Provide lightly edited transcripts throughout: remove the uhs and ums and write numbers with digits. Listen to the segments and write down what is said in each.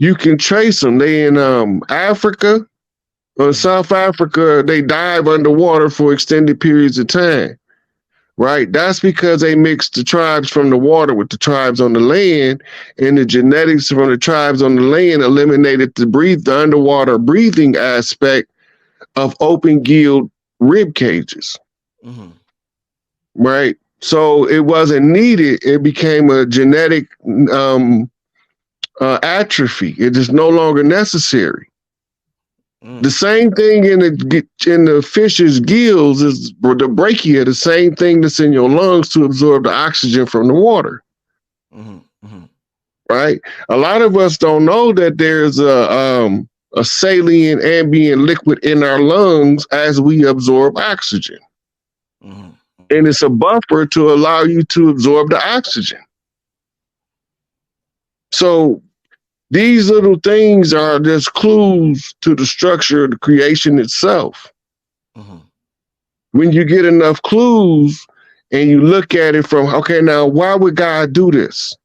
You can trace them. They in Africa or South Africa. They dive underwater for extended periods of time. Right? That's because they mixed the tribes from the water with the tribes on the land, and the genetics from the tribes on the land eliminated the underwater breathing aspect of open gilled rib cages. Mm-hmm. Right? So it wasn't needed. It became a genetic atrophy. It is no longer necessary. The same thing in the fish's gills is the brachia, the same thing that's in your lungs to absorb the oxygen from the water. Mm-hmm. Mm-hmm. Right? A lot of us don't know that there's a saline ambient liquid in our lungs as we absorb oxygen. Mm-hmm. And it's a buffer to allow you to absorb the oxygen. So these little things are just clues to the structure of the creation itself. Mm-hmm. When you get enough clues and you look at it from, okay, now why would God do this?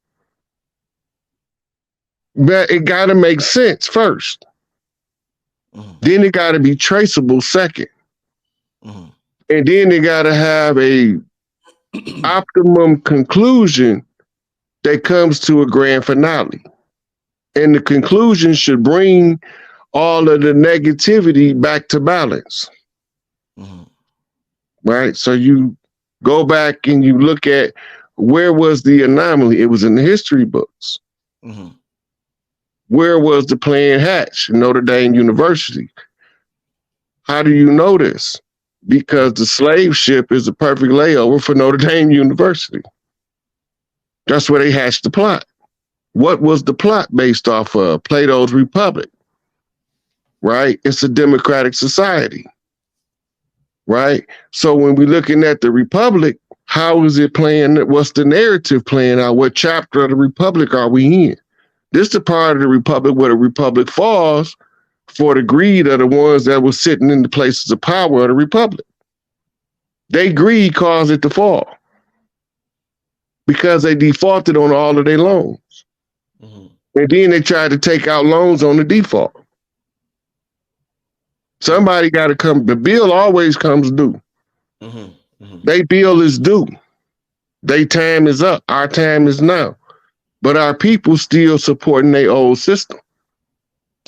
But it got to make sense first. Mm-hmm. Then it got to be traceable second. Mm-hmm. And then it got to have a optimum conclusion that comes to a grand finale. And the conclusion should bring all of the negativity back to balance. Mm-hmm. Right? So you go back and you look at where was the anomaly? It was in the history books. Mm-hmm. Where was the plan hatched? Notre Dame University. How do you know this? Because the slave ship is a perfect layover for Notre Dame University. That's where they hatched the plot. What was the plot based off of? Plato's Republic, right? It's a democratic society, right? So when we're looking at the Republic, how is it playing? What's the narrative playing out? What chapter of the Republic are we in? This is the part of the Republic where the Republic falls for the greed of the ones that were sitting in the places of power of the Republic. They greed caused it to fall because they defaulted on all of their loans. Mm-hmm. And then they tried to take out loans on the default. Somebody got to come. The bill always comes due. Mm-hmm. Mm-hmm. They bill is due. Their time is up. Our time is now. But our people still supporting their old system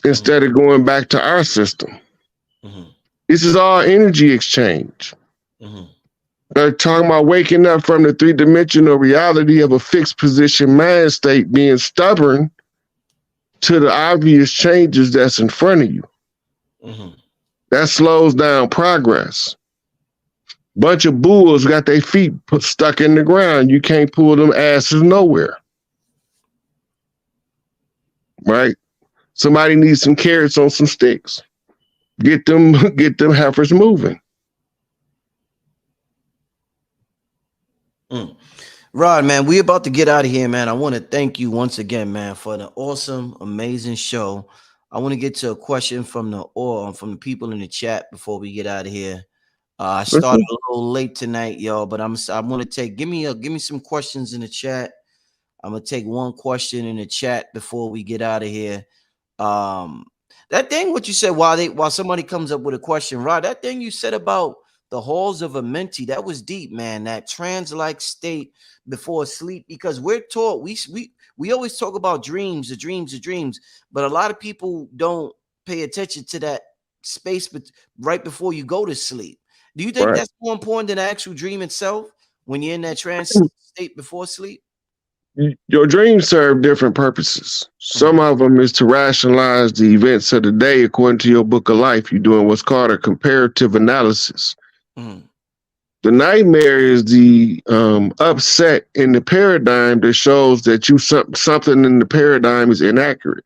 instead of going back to our system. Mm-hmm. This is all energy exchange. Mm-hmm. They're talking about waking up from the three-dimensional reality of a fixed position mind state, being stubborn to the obvious changes that's in front of you. Mm-hmm. That slows down progress. Bunch of bulls got their feet stuck in the ground. You can't pull them asses nowhere. Right? Somebody needs some carrots on some sticks. Get them heifers moving. Rod, man, we about to get out of here, man. I want to thank you once again, man, for the awesome, amazing show. I want to get to a question from the people in the chat before we get out of here. I started a little late tonight, y'all, but I want to take give me some questions in the chat. I'm gonna take one question in the chat before we get out of here. That thing what you said while somebody comes up with a question, Rod, that thing you said about the halls of a mentee, that was deep, man. That trance-like state before sleep, because we're taught we always talk about dreams, the dreams, but a lot of people don't pay attention to that space right before you go to sleep. Do you think that's more important than the actual dream itself when you're in that trance state before sleep? Your dreams serve different purposes. Some of them is to rationalize the events of the day according to your book of life. You're doing what's called a comparative analysis. The nightmare is the upset in the paradigm that shows that something in the paradigm is inaccurate.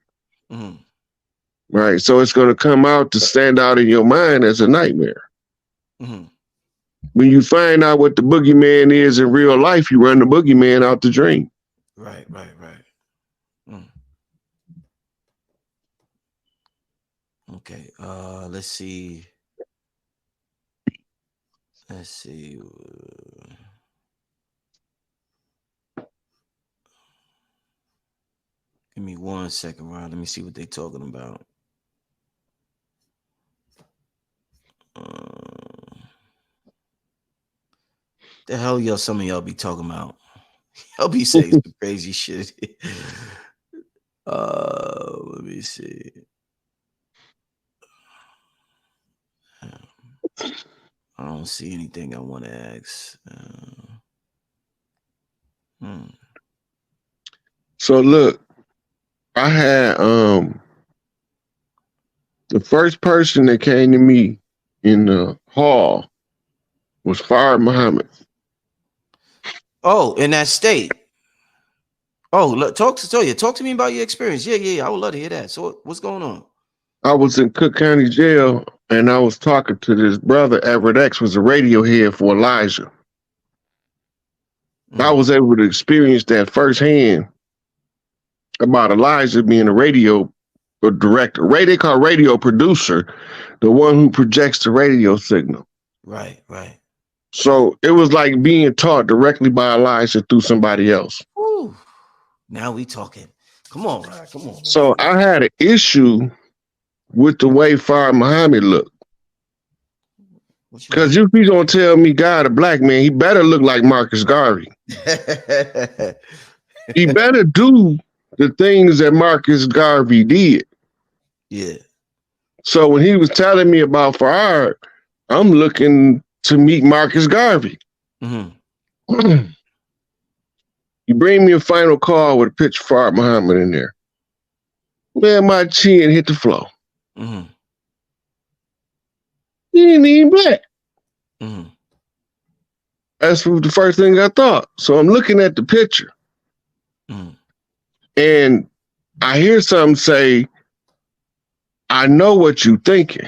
Right? So it's going to come out to stand out in your mind as a nightmare. When you find out what the boogeyman is in real life, you run the boogeyman out the dream. Right. Okay. Let's see. Give Give me 1 second, Ron. Let me see what they're talking about. The hell some of y'all be talking about? Y'all be saying some crazy shit. Let me see. I don't see anything I want to ask. So look, I had the first person that came to me in the hall was Fard Muhammad. Oh, in that state. Oh, look, talk to me about your experience. Yeah. I would love to hear that. So what's going on? I was in Cook County Jail and I was talking to this brother. Everett X was a radio head for Elijah. I was able to experience that firsthand about Elijah being a radio director. They call radio producer, the one who projects the radio signal. Right. So it was like being taught directly by Elijah through somebody else. Woo. Now we talking. Come on, Rod. Come on. So I had an issue with the way Fard Muhammad looked. Because if he's going to tell me God a black man, he better look like Marcus Garvey. He better do the things that Marcus Garvey did. Yeah. So when he was telling me about Fard, I'm looking to meet Marcus Garvey. Mm-hmm. You bring me a final call with a picture of Fard Muhammad in there. Man, my chin hit the floor. Mm-hmm. He ain't even black. Mm-hmm. That's the first thing I thought. So I'm looking at the picture. Mm-hmm. And I hear something say, I know what you're thinking.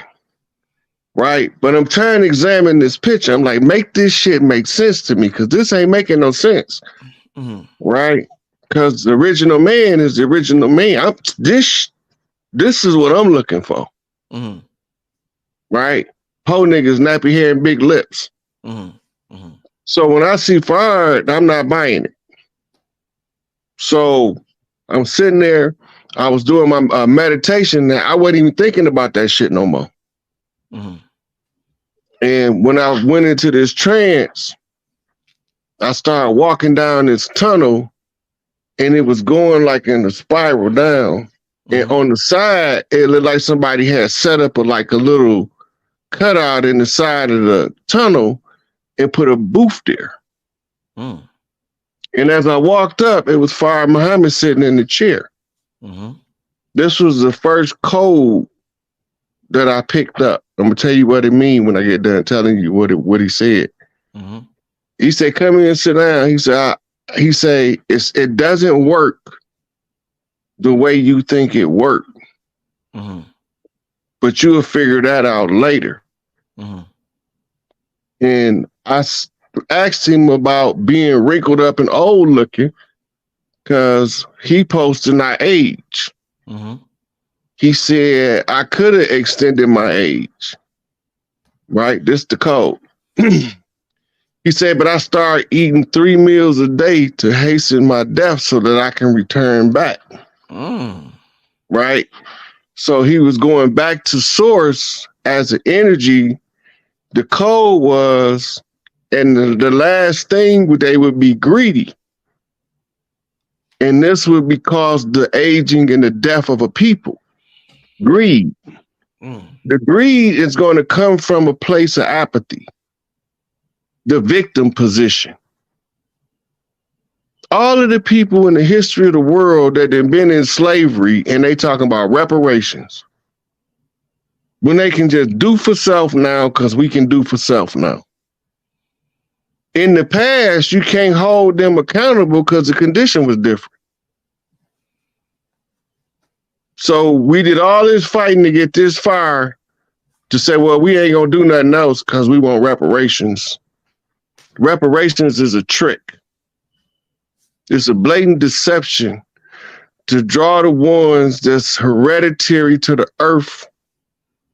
Right? But I'm trying to examine this picture. I'm like, make this shit make sense to me, because this ain't making no sense. Mm-hmm. Right? Because the original man is the original man. This is what I'm looking for. Mm-hmm. Right? Po niggas, nappy hair, and big lips. Mm-hmm. Mm-hmm. So when I see Fard, I'm not buying it. So I'm sitting there. I was doing my meditation. And I wasn't even thinking about that shit no more. Mm-hmm. And when I went into this trance, I started walking down this tunnel, and it was going like in a spiral down. Mm-hmm. And on the side, it looked like somebody had set up a little cutout in the side of the tunnel and put a booth there. Mm. And as I walked up, it was Fard Muhammad sitting in the chair. Mm-hmm. This was the first code that I picked up. I'm gonna tell you what it means when I get done telling you what he said. Mm-hmm. He said, "Come here and sit down." He said, it doesn't work the way you think it worked, mm-hmm. but you'll figure that out later. Mm-hmm. And I asked him about being wrinkled up and old looking, because he posted my age. Mm-hmm. He said, I could have extended my age. Right? This the code. He said, but I started eating 3 meals a day to hasten my death so that I can return back. Mm. Right? So he was going back to source as an energy. The code was, and the last thing, they would be greedy. And this would be cause the aging and the death of a people. Greed. Mm. The greed is going to come from a place of apathy. The victim position. All of the people in the history of the world that have been in slavery, and they talking about reparations, when they can just do for self now, because we can do for self now. In the past, you can't hold them accountable because the condition was different. So we did all this fighting to get this far to say, well, we ain't gonna do nothing else because we want reparations. Reparations is a trick. It's a blatant deception to draw the ones that's hereditary to the earth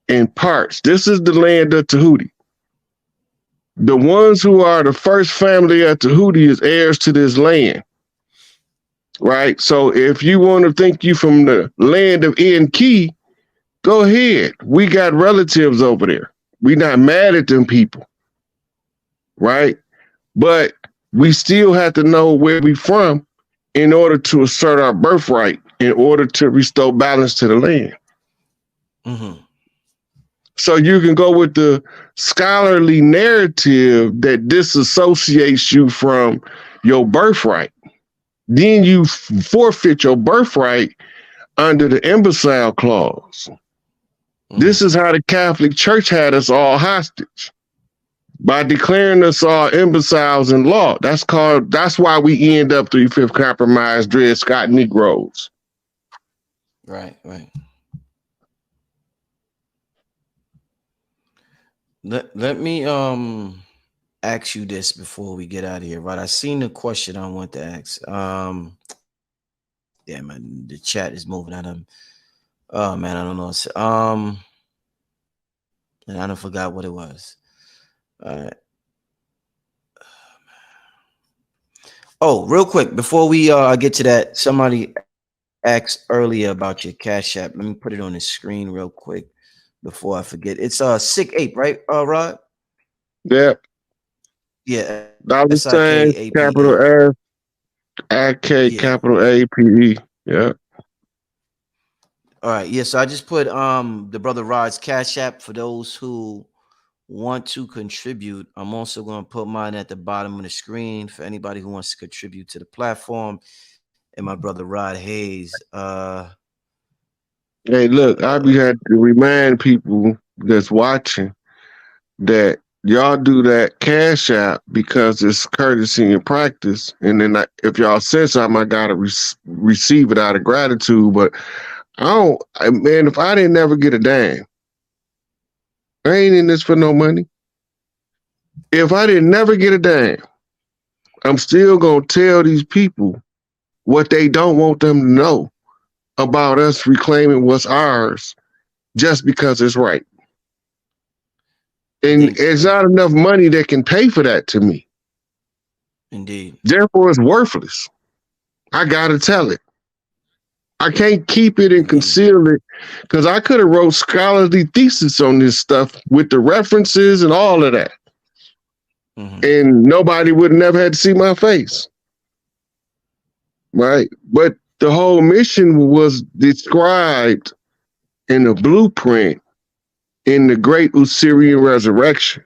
in parts. This is the land of Tahuti. The ones who are the first family of Tahuti is heirs to this land. right? So if you want to think you from the land of N Key, go ahead. We got relatives over there. We not mad at them people, right? But we still have to know where we from in order to assert our birthright, in order to restore balance to the land. Mm-hmm. So you can go with the scholarly narrative that disassociates you from your birthright. Then you forfeit your birthright under the imbecile clause. Mm-hmm. This is how the Catholic Church had us all hostage, by declaring us all imbeciles in law. That's why we end up 3/5 compromise, Dred Scott Negroes. Right. Let me ask you this before we get out of here, right? I seen the question I want to ask. Yeah, man, the chat is moving out of. Oh man, I don't know. And I don't forgot what it was. All right. Oh, real quick before we get to that, somebody asked earlier about your Cash App. Let me put it on the screen real quick before I forget. It's SikApe, right, Rod? Yeah. Yeah. $, capital S, AK, capital APE. Yeah. All right. Yeah. So I just put the brother Rod's Cash App for those who want to contribute. I'm also going to put mine at the bottom of the screen for anybody who wants to contribute to the platform. And my brother Rod Hayes. Hey, look, I be had to remind people that's watching that y'all do that Cash App because it's courtesy and practice. And then if y'all say something, I gotta receive it out of gratitude. But man, if I didn't never get a dime, I ain't in this for no money. If I didn't never get a dime, I'm still gonna tell these people what they don't want them to know about us reclaiming what's ours just because it's right. And it's not enough money that can pay for that to me. Indeed. Therefore, it's worthless. I gotta tell it. I can't keep it and conceal it, because I could have wrote scholarly thesis on this stuff with the references and all of that. Mm-hmm. And nobody would have never had to see my face. Right? But the whole mission was described in a blueprint in the Great Osirian Resurrection.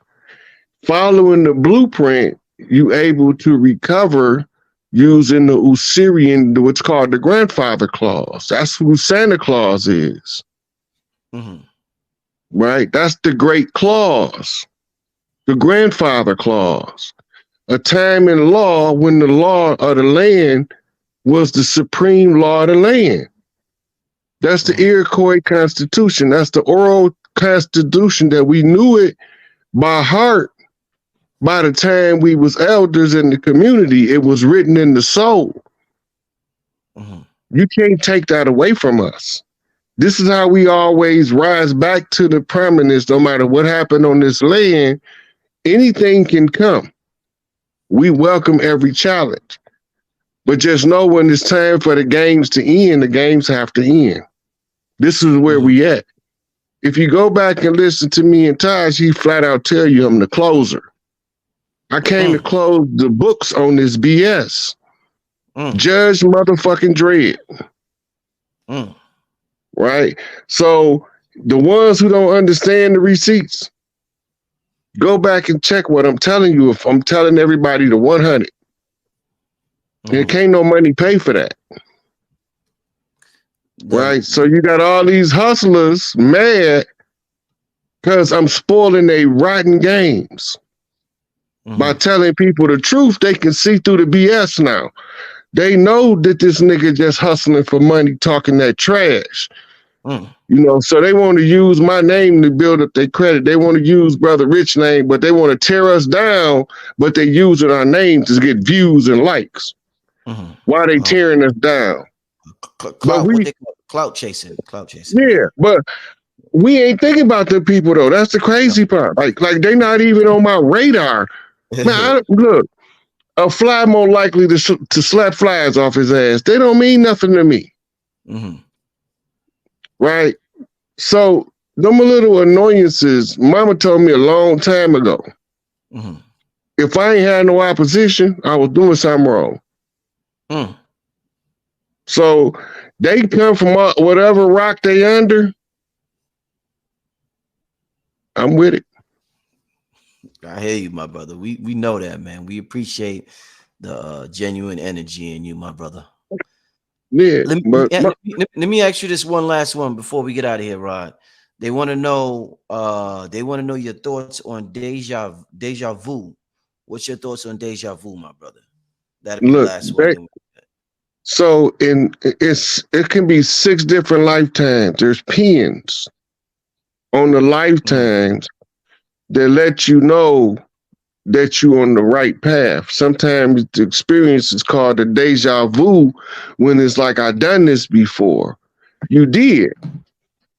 Following the blueprint, you able to recover using the Osirian, what's called the grandfather clause. That's who Santa Claus is. Mm-hmm. Right? That's the great clause, the grandfather clause. A time in law when the law of the land was the supreme law of the land. That's the Iroquois Constitution. That's the oral Constitution that we knew it by heart. By the time we was elders in the community, it was written in the soul. Mm-hmm. You can't take that away from us. This is how we always rise back to the permanence. No matter what happened on this land, anything can come. We welcome every challenge. But just know when it's time for the games to end, the games have to end. This is where we at. If you go back and listen to me and Taj, he flat out tell you I'm the closer. I came to close the books on this BS. Judge motherfucking Dredd. Right? So the ones who don't understand the receipts, go back and check what I'm telling you. If I'm telling everybody the 100, there can't no money pay for that. Right? So you got all these hustlers mad because I'm spoiling their rotten games. By telling people the truth, they can see through the BS now. They know that this nigga just hustling for money, talking that trash. You know, so they want to use my name to build up their credit. They want to use Brother Rich name, but they want to tear us down, but they using our name to get views and likes. Why they tearing us down? Clout chasing. Yeah, but we ain't thinking about the people though. That's the crazy part. Like they not even on my radar. Man, look, A fly more likely to slap flies off his ass. They don't mean nothing to me. Mm-hmm. Right? So them little annoyances, mama told me a long time ago. Mm-hmm. If I ain't had no opposition, I was doing something wrong. Mm. So they come from whatever rock they under. I'm with it. I hear you, my brother. We know that, man. We appreciate the genuine energy in you, my brother. Yeah, Let but me ask you this one last one before we get out of here, Rod. They want to know your thoughts on deja vu. What's your thoughts on deja vu, my brother? That'll be the look, last one. so it can be 6 different lifetimes. There's pins on the lifetimes that let you know that you're on the right path. Sometimes the experience is called a deja vu when it's like I done this before. You did.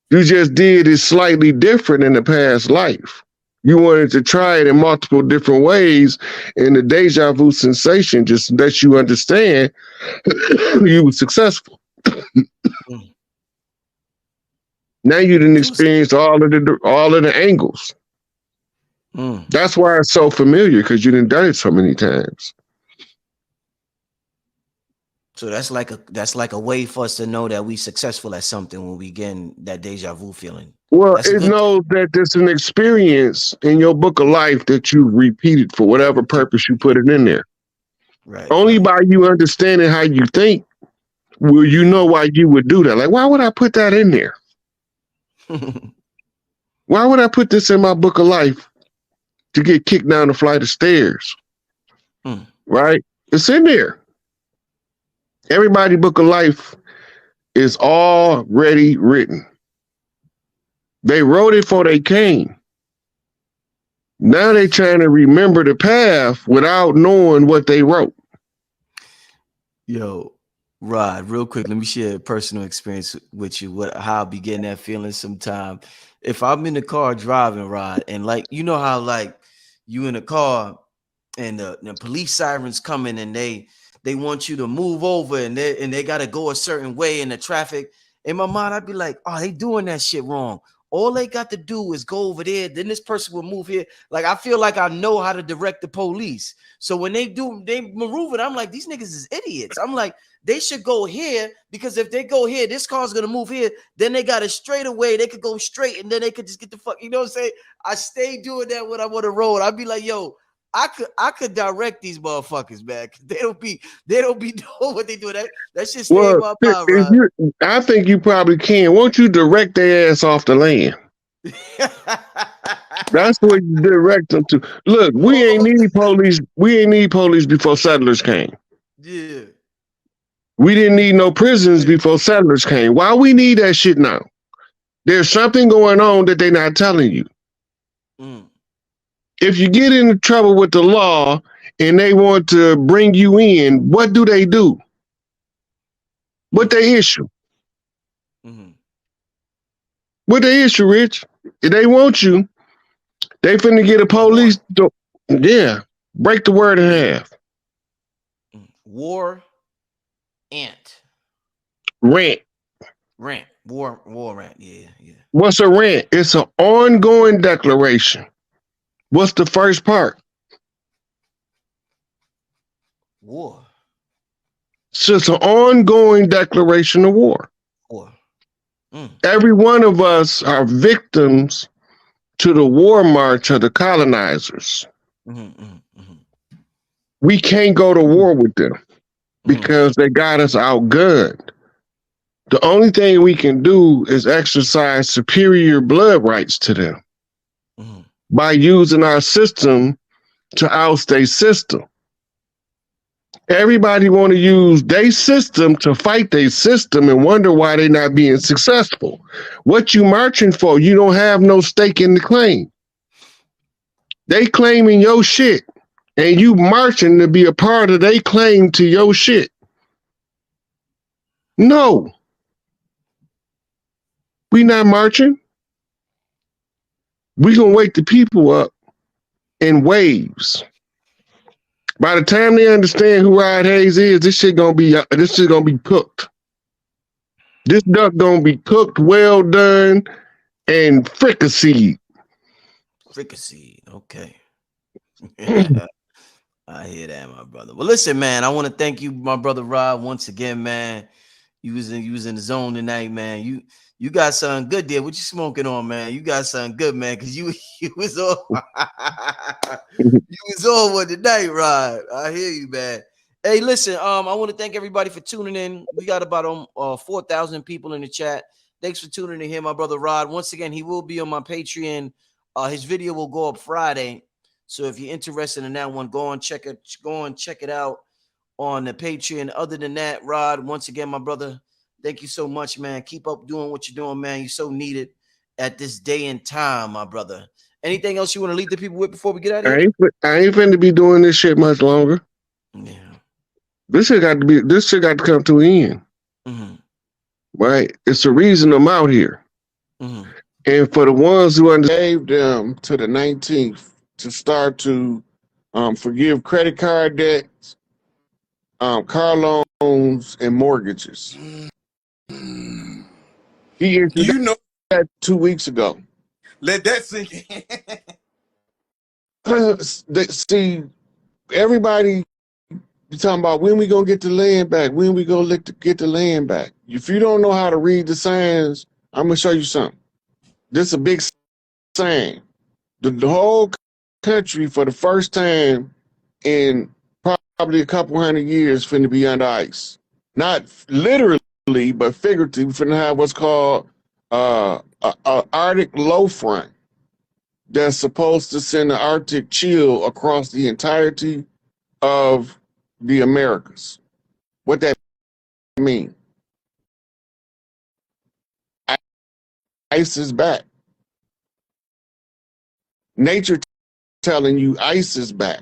You just did it slightly different in the past life. You wanted to try it in multiple different ways, and the deja vu sensation just lets you understand you were successful. Mm. Now you didn't experience all of the angles. Mm. That's why it's so familiar, because you didn't done it so many times. So that's like a way for us to know that we successful at something when we get that deja vu feeling. Well, That's a it good thing. knows that there's an experience in your book of life that you repeated for whatever purpose you put it in there. Right, Only by you understanding how you think will you know why you would do that. Like, why would I put that in there? Why would I put this in my book of life to get kicked down the flight of stairs? Mm. Right? It's in there. Everybody's book of life is already written. They wrote it before they came. Now they trying to remember the path without knowing what they wrote. Yo, Rod, real quick, let me share a personal experience with you. How I be getting that feeling sometime. If I'm in the car driving, Rod, and like you know how like you in a car and the police sirens coming and they want you to move over and they gotta go a certain way in the traffic. In my mind, I'd be like, oh, they doing that shit wrong. All they got to do is go over there. Then this person will move here. Like I feel like I know how to direct the police. So when they move it, I'm like, these niggas is idiots. I'm like, they should go here because if they go here, this car's gonna move here. Then they got it straight away. They could go straight and then they could just get the fuck. You know what I'm saying? I stay doing that when I'm on the road. I'd be like, yo, I could direct these motherfuckers, man. They don't be doing what they do. That shit stay in Well, my mind, right? I think you probably can. Won't you direct their ass off the land? That's what you direct them to. Look, we ain't need police. We ain't need police before settlers came. Yeah. We didn't need no prisons before settlers came. Why we need that shit now? There's something going on that they're not telling you. Mm. If you get into trouble with the law and they want to bring you in, what do they do? What they issue? Mm-hmm. What they issue, Rich? If they want you, they finna get a police. Yeah, break the word in half. War, ant, Rent. rant, war, rant. Yeah. What's a rent? It's an ongoing declaration. What's the first part? War. It's just an ongoing declaration of war. War. Mm. Every one of us are victims to the war march of the colonizers. We can't go to war with them because they got us outgunned. The only thing we can do is exercise superior blood rights to them by using our system to oust their system. Everybody want to use their system to fight their system and wonder why they're not being successful. What you marching for? You don't have no stake in the claim. They claiming your shit, and you marching to be a part of their claim to your shit. No. We not marching. We gonna wake the people up in waves. By the time they understand who Rod Hayes is, this shit gonna be cooked. This duck gonna be cooked, well done, and fricasseed. Fricassee. Okay. I hear that, my brother. Well, listen, man, I want to thank you, my brother Rod, once again, man. You was in the zone tonight, man. You got something good there. What you smoking on, man? You got something good, man, because you was all you was all with tonight, Rod. I hear you, man. Hey, listen, I want to thank everybody for tuning in. We got about 4,000 people in the chat. Thanks for tuning in here, my brother Rod. Once again, he will be on my Patreon. His video will go up Friday. So if you're interested in that one, go and check it out on the Patreon. Other than that, Rod, once again, my brother, thank you so much, man. Keep up doing what you're doing, man. You're so needed at this day and time, my brother. Anything else you want to leave the people with before we get out of here? I ain't finna be doing this shit much longer. Yeah. This shit got to come to an end. Mm-hmm. Right? It's the reason I'm out here. Mm-hmm. And for the ones who gave them to the 19th to start to forgive credit card debts, car loans, and mortgages. He issued that 2 weeks ago. Let that sink in. See, everybody talking about when we gonna get the land back, when we gonna get the land back. If you don't know how to read the signs, I'm gonna show you something. This is a big sign. The whole country, for the first time in probably a couple hundred years, finna be under ice. Not literally, but figuratively, finna have what's called a Arctic low front that's supposed to send an Arctic chill across the entirety of the Americas. What that mean? Ice is back. Nature telling you ice is back.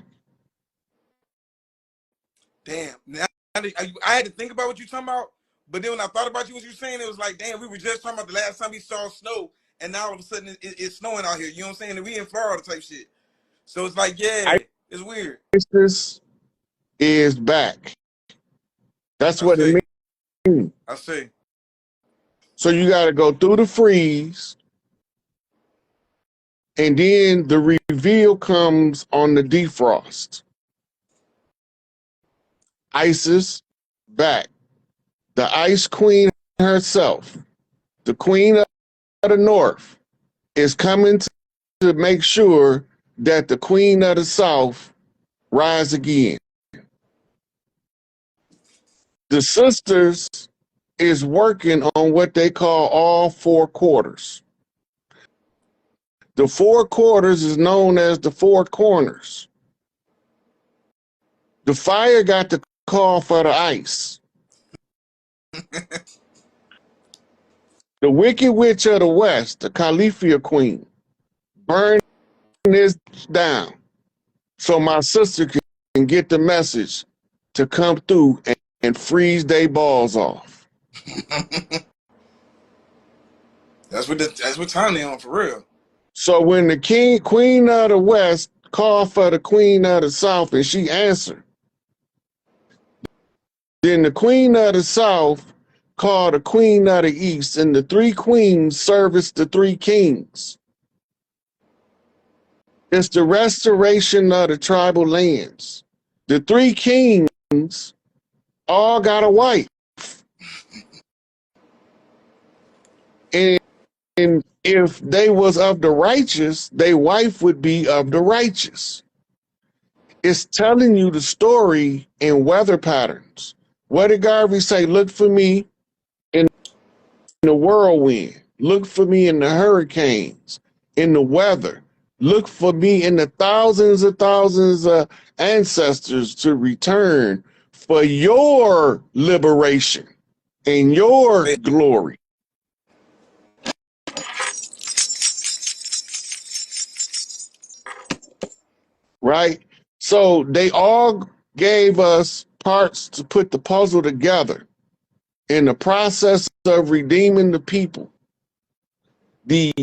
Damn. Now, I had to think about what you're talking about, but then when I thought about what you were saying, it was like, damn, we were just talking about the last time we saw snow, and now all of a sudden it's snowing out here. You know what I'm saying? And we in Florida type shit. So it's like, yeah, it's weird. Ice is back. That's what it means. I see. So you got to go through the freeze, and then the reveal comes on the defrost. Ice is back. The ice queen herself, the queen of the north, is coming to make sure that the queen of the south rise again. The sisters is working on what they call all four quarters. The four quarters is known as the four corners. The fire got to call for the ice. The Wicked Witch of the West, the Califia Queen, burn this down so my sister can get the message to come through and freeze their balls off. That's what time they on for real. So when the queen of the West called for the queen of the South and she answered, then the queen of the South called the queen of the East, and the three queens serviced the three kings. It's the restoration of the tribal lands. The three kings all got a wife. And if they was of the righteous, their wife would be of the righteous. It's telling you the story in weather patterns. What did Garvey say? Look for me in the whirlwind. Look for me in the hurricanes, in the weather. Look for me in the thousands of ancestors to return for your liberation and your glory. Right? So they all gave us parts to put the puzzle together. In the process of redeeming the people, the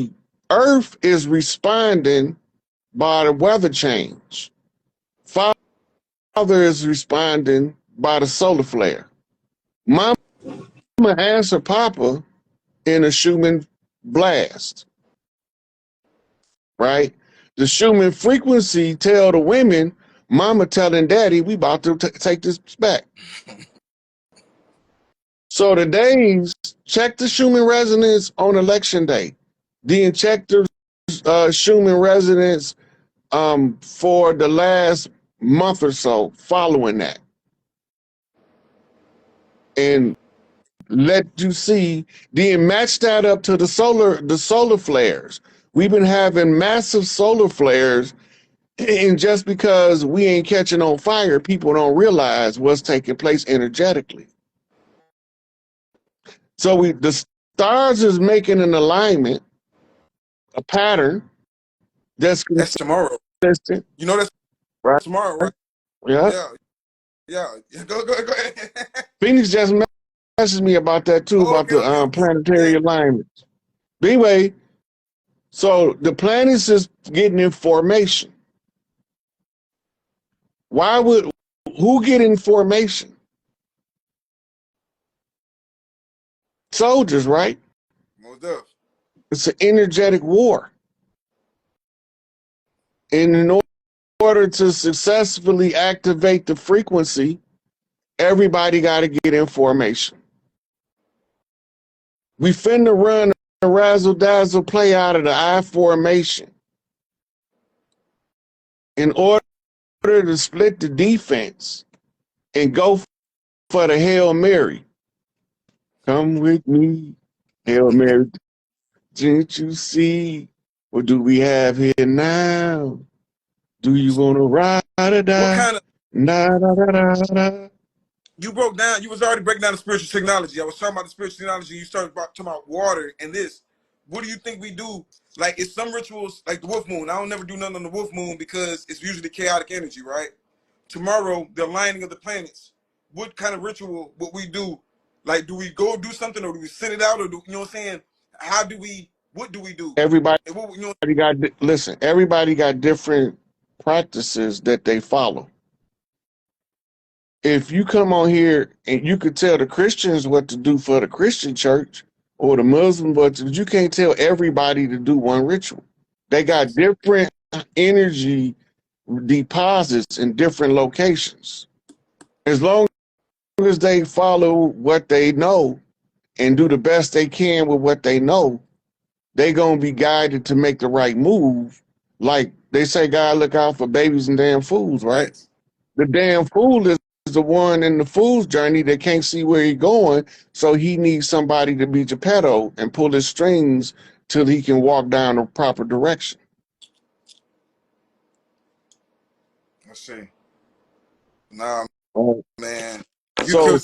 earth is responding by the weather change. father is responding by the solar flare. Mama has her papa in a Schumann blast, right? The Schumann frequency tell the women, mama telling daddy, we about to take this back. So the days, check the Schumann resonance on election day. Then check the Schumann resonance for the last month or so following that. And let you see, then match that up to the solar flares. We've been having massive solar flares, and just because we ain't catching on fire, people don't realize what's taking place energetically. So the stars is making an alignment, a pattern that's tomorrow. consistent. You know that's Right. tomorrow, right? Yeah. Yeah. Go ahead. Phoenix just messaged me about that too, about the planetary alignments. But anyway, so the planets is getting in formation. Who get in formation? Soldiers, right? Most definitely. It's an energetic war. And in order to successfully activate the frequency, everybody got to get in formation. We finna run a razzle dazzle play out of the I formation. In order to split the defense and go for the Hail Mary. Come with me, Hail Mary. Didn't you see? What do we have here now? Do you want to ride or die? What kind of... Da, da, da, da, da. You broke down, you was already breaking down the spiritual technology. I was talking about the spiritual technology. You started talking about water and this. What do you think we do? Like, it's some rituals, like the wolf moon. I don't never do nothing on the wolf moon because it's usually chaotic energy, right? Tomorrow, the aligning of the planets. What kind of ritual would we do? Like, do we go do something, or do we send it out, or do, you know what I'm saying? What do we do? Everybody What, you know, everybody got different practices that they follow. If you come on here and you could tell the Christians what to do for the Christian church, or the Muslim, but you can't tell everybody to do one ritual. They got different energy deposits in different locations. As long as they follow what they know and do the best they can with what they know, they gonna be guided to make the right move. Like they say, God look out for babies and damn fools, right? Right. The damn fool is the one in the fool's journey that can't see where he's going, so he needs somebody to be Geppetto and pull his strings till he can walk down the proper direction. Let's see. Nah, man. So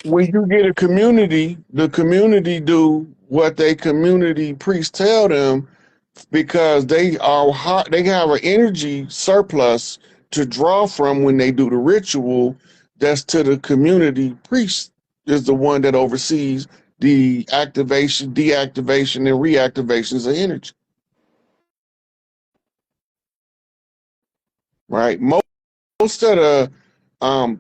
when you get a community, the community do what they community priests tell them, because they are hot, they have an energy surplus to draw from when they do the ritual. That's to the community priest is the one that oversees the activation, deactivation, and reactivations of energy. Right? Most of the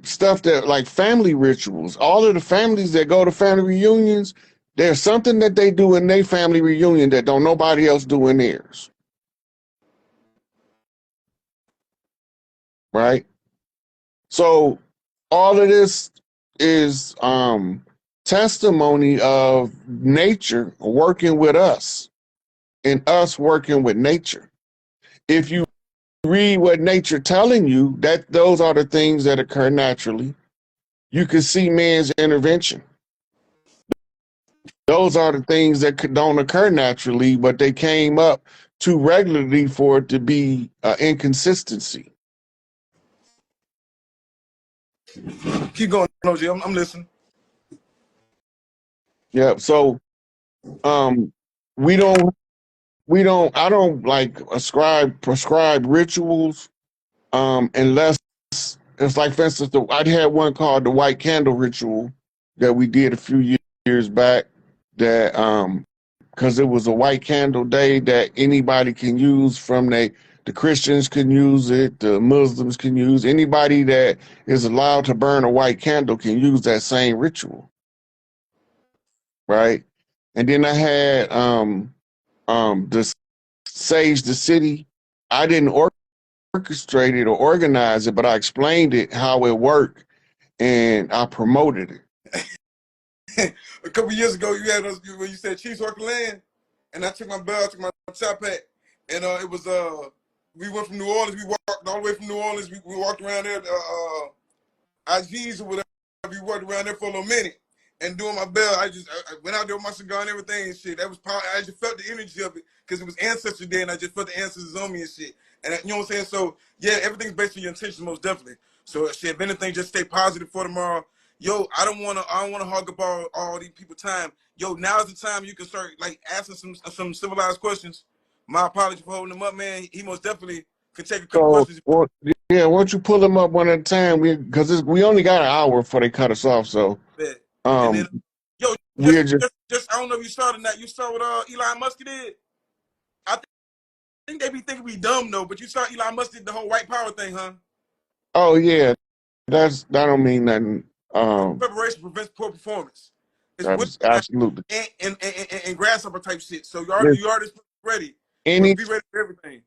stuff that like family rituals, all of the families that go to family reunions, there's something that they do in their family reunion that don't nobody else do in theirs. Right? So all of this is testimony of nature working with us and us working with nature. If you read what nature telling you, that those are the things that occur naturally, you can see man's intervention. Those are the things that don't occur naturally, but they came up too regularly for it to be inconsistency. Keep going, OG. I'm listening. Yeah. So I don't like prescribe rituals unless it's like, for instance, I had one called the white candle ritual that we did a few years back, that because it was a white candle day that anybody can use from The Christians can use it. The Muslims can use it. Anybody that is allowed to burn a white candle can use that same ritual, right? And then I had the Sage the City. I didn't orchestrate it or organize it, but I explained it how it worked and I promoted it. A couple years ago, you had us when you said Chiefs Walk the Land, and I took my bell, I took my top hat, and it was we went from New Orleans, we walked all the way from New Orleans, we walked around there, IGs or whatever, we walked around there for a little minute, and doing my bell, I went out there with my cigar and everything and shit. That was power. I just felt the energy of it because it was Ancestor Day, and I just felt the ancestors on me and shit. And you know what I'm saying? So yeah, everything's based on your intentions, most definitely. So shit, if anything, just stay positive for tomorrow. Yo, I don't wanna hog up all these people time. Yo, now's the time you can start like asking some civilized questions. My apology for holding him up, man. He most definitely can take a couple questions. Well, yeah, why don't you pull them up one at a time? Because we only got an hour before they cut us off. So, and then, yo, just I don't know if you started that. You saw what Elon Musk did. I think they be thinking we dumb though, but you saw Elon Musk did the whole white power thing, huh? Oh yeah, that don't mean nothing. Preparation prevents poor performance. It's absolutely and grasshopper type shit. So you already ready. Be ready for everything.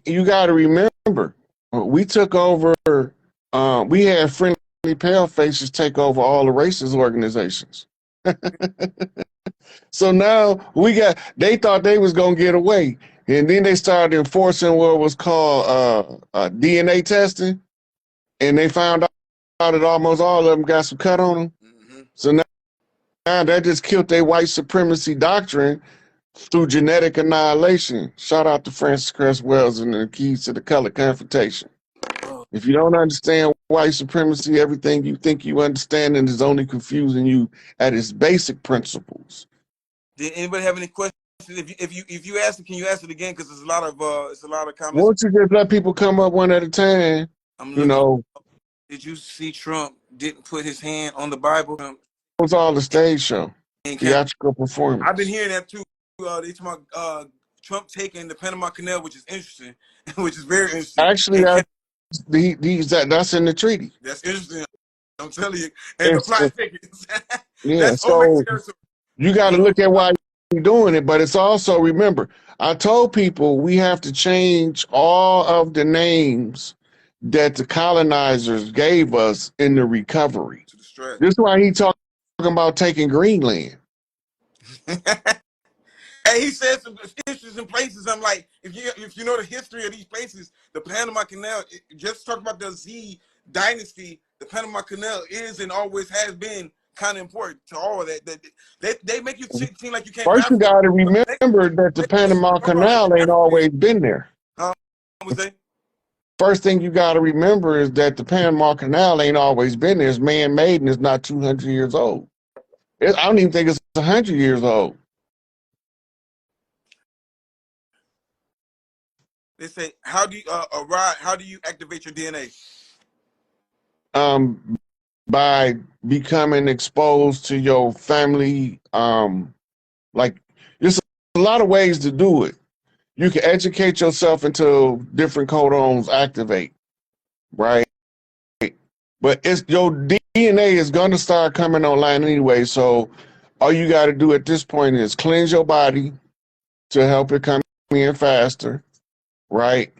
You got to remember, we took over. We had friendly pale faces take over all the racist organizations. So now they thought they was gonna get away, and then they started enforcing what was called DNA testing, and they found out that almost all of them got some cut on them. Mm-hmm. So now that just killed their white supremacy doctrine through genetic annihilation. Shout out to Francis Cress Wells and the Keys to the Color Confrontation. If you don't understand white supremacy, everything you think you understand and is only confusing you at its basic principles. Did anybody have any questions? If you ask it, can you ask it again? Because there's a lot of comments. Why don't you just let people come up one at a time? Did you see Trump didn't put his hand on the Bible? It was all a stage show, theatrical performance. I've been hearing that too. They talk about Trump taking the Panama Canal, which is interesting, which is very interesting. Actually, that's in the treaty. That's interesting. I'm telling you. And the flight tickets. Yeah, so you got to look at why you're doing it, but it's also, remember, I told people we have to change all of the names that the colonizers gave us in the recovery. This is why he talking about taking Greenland. Hey, he said some interesting places. I'm like, if you know the history of these places, the Panama Canal, just talk about the Z dynasty, the Panama Canal is and always has been kind of important to all of that. They make you seem like you can't. First, you got to remember that the Panama Canal ain't always been there. First thing you got to remember is that the Panama Canal ain't always been there. It's man-made and it's not 200 years old. I don't even think it's 100 years old. They say, how do you activate your DNA? By becoming exposed to your family. Like, there's a lot of ways to do it. You can educate yourself until different codons activate, right? But your DNA is going to start coming online anyway. So all you got to do at this point is cleanse your body to help it come in faster, right?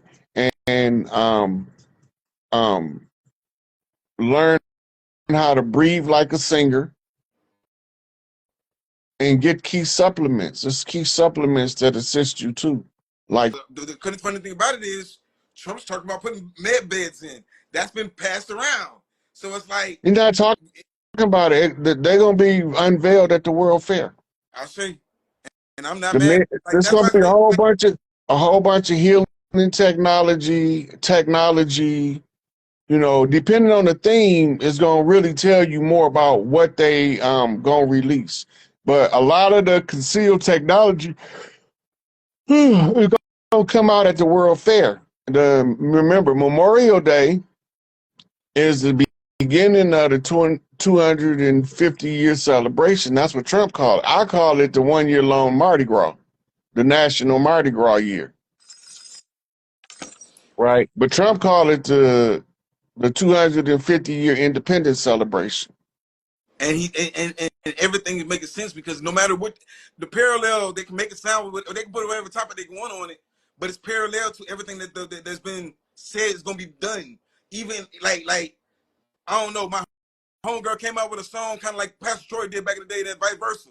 And learn how to breathe like a singer and get key supplements. There's key supplements that assist you too. Like the funny thing about it is Trump's talking about putting med beds in. That's been passed around. So it's like you're not talking about it. They're gonna be unveiled at the World Fair. I see. And I'm not mad. There's gonna be a whole bunch of healing technology, you know, depending on the theme, is gonna really tell you more about what they gonna release. But a lot of the concealed technology is gonna come out at the World Fair. Remember, Memorial Day is the beginning of the 250-year celebration. That's what Trump called it. I call it the 1-year long Mardi Gras, the National Mardi Gras year. Right. But Trump called it the 250-year independence celebration. And and everything is making sense because no matter what the parallel, they can make it sound, or they can put whatever topic they want on it, but it's parallel to everything that's been said is gonna be done. Even like I don't know, my homegirl came out with a song kind of like Pastor Troy did back in the day, that vice versa,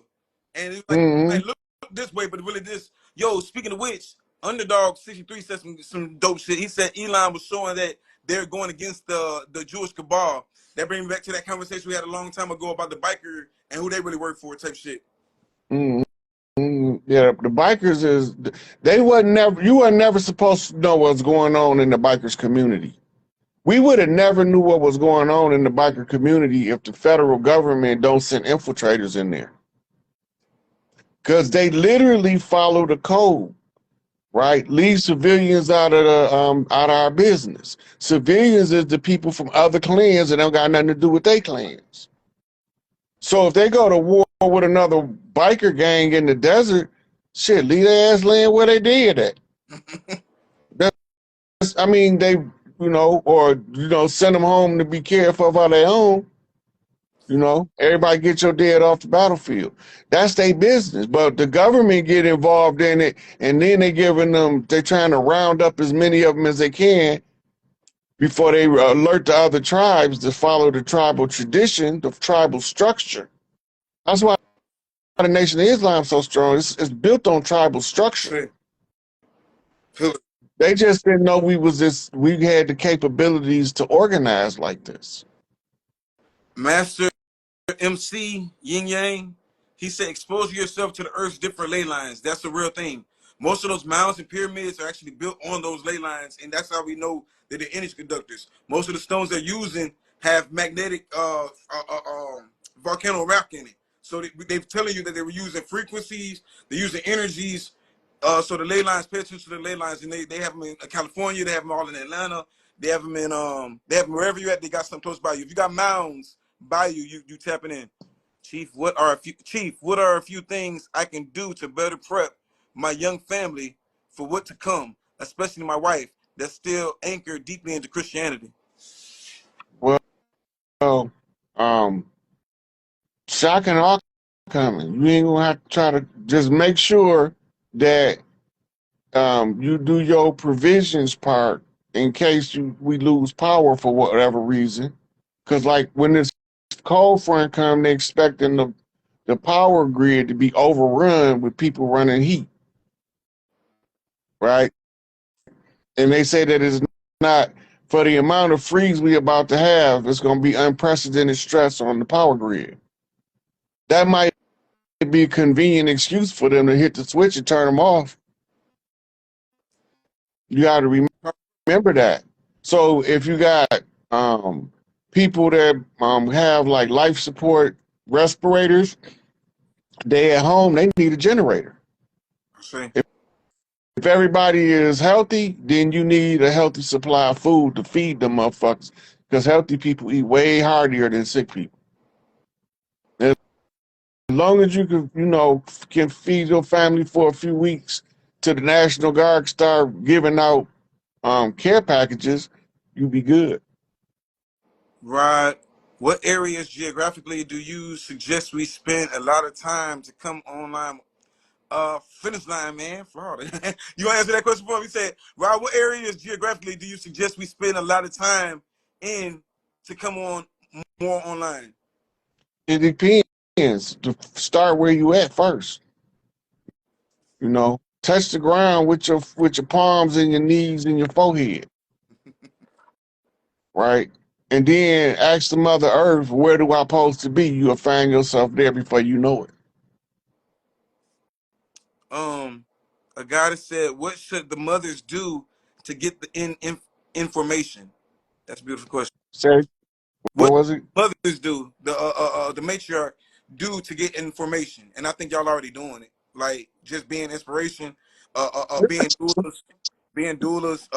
and it's like, Mm-hmm. like look this way, but really this. Yo, speaking of which, Underdog 63 said some dope shit. He said Elon was showing that they're going against the Jewish cabal. That brings me back to that conversation we had a long time ago about the biker and who they really work for, type shit. Mm-hmm. Yeah, the bikers they wasn't never you were never supposed to know what's going on in the bikers community. We would have never knew what was going on in the biker community if the federal government don't send infiltrators in there. Because they literally follow the code, right? Leave civilians out of our business. Civilians is the people from other clans that don't got nothing to do with their clans. So if they go to war with another biker gang in the desert, shit, leave their ass land where they did at. I mean, they, or, send them home to be cared for by their own. Everybody get your dead off the battlefield. That's their business. But the government get involved in it, and then they're trying to round up as many of them as they can before they alert the other tribes to follow the tribal tradition, the tribal structure. That's why the Nation of Islam is so strong. It's built on tribal structure. They just didn't know we had the capabilities to organize like this. Master MC Yin Yang, he said, expose yourself to the Earth's different ley lines. That's the real thing. Most of those mounds and pyramids are actually built on those ley lines, and that's how we know that they're energy conductors. Most of the stones they're using have magnetic volcano rock in it. So they're telling you that they were using frequencies, they're using energies. So the ley lines, pay attention to the ley lines, and they have them in California, they have them all in Atlanta, they have them in they have them wherever you're at. They got something close by you. If you got mounds by you, you tapping in. Chief, what are a few things I can do to better prep my young family for what to come, especially my wife that's still anchored deeply into Christianity? Well, shock and awe coming. You ain't gonna have to try to just make sure that you do your provisions part in case we lose power for whatever reason. Because like when this cold front come, they expecting the power grid to be overrun with people running heat, right? And they say that it's not, for the amount of freeze we about to have, it's going to be unprecedented stress on the power grid. That might be a convenient excuse for them to hit the switch and turn them off. You got to remember that. So if you got people that have like life support respirators, they at home, they need a generator. If everybody is healthy, then you need a healthy supply of food to feed them motherfuckers. Because healthy people eat way harder than sick people. As long as you can feed your family for a few weeks till the National Guard start giving out care packages, you be good. Right. What areas geographically do you suggest we spend a lot of time to come online? Finish line, man, Florida. You want to answer that question for me? He said, Rob, what areas geographically do you suggest we spend a lot of time in to come on more online? It depends. To start where you at first. Touch the ground with your palms and your knees and your forehead. Right? And then ask the Mother Earth, where do I supposed to be? You'll find yourself there before you know it. A guy that said, what should the mothers do to get the information? That's a beautiful question. Say, what was it? Mothers do, the matriarch do to get information, and I think y'all already doing it. Like just being inspiration, being doulas,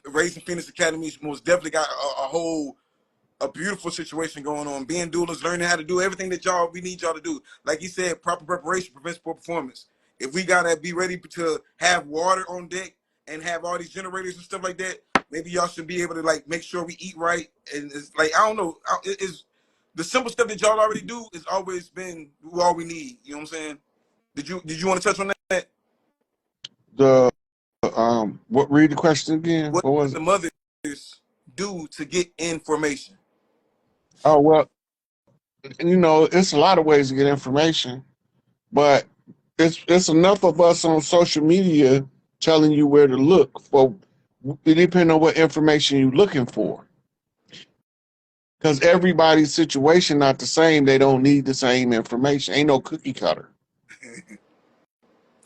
raising Phoenix Academy most definitely got a beautiful situation going on. Being doulas, learning how to do everything that we need y'all to do. Like he said, proper preparation prevents poor performance. If we gotta be ready to have water on deck and have all these generators and stuff like that, maybe y'all should be able to like make sure we eat right. And it's like, I don't know, it's the simple stuff that y'all already do has always been all we need. You know what I'm saying? Did you want to touch on that? The what? Read the question again. What What was the it? mothers do to get information? Oh well, you know, it's a lot of ways to get information, but it's enough of us on social media telling you where to look for. It depends on what information you're looking for. Because everybody's situation not the same. They don't need the same information. Ain't no cookie cutter,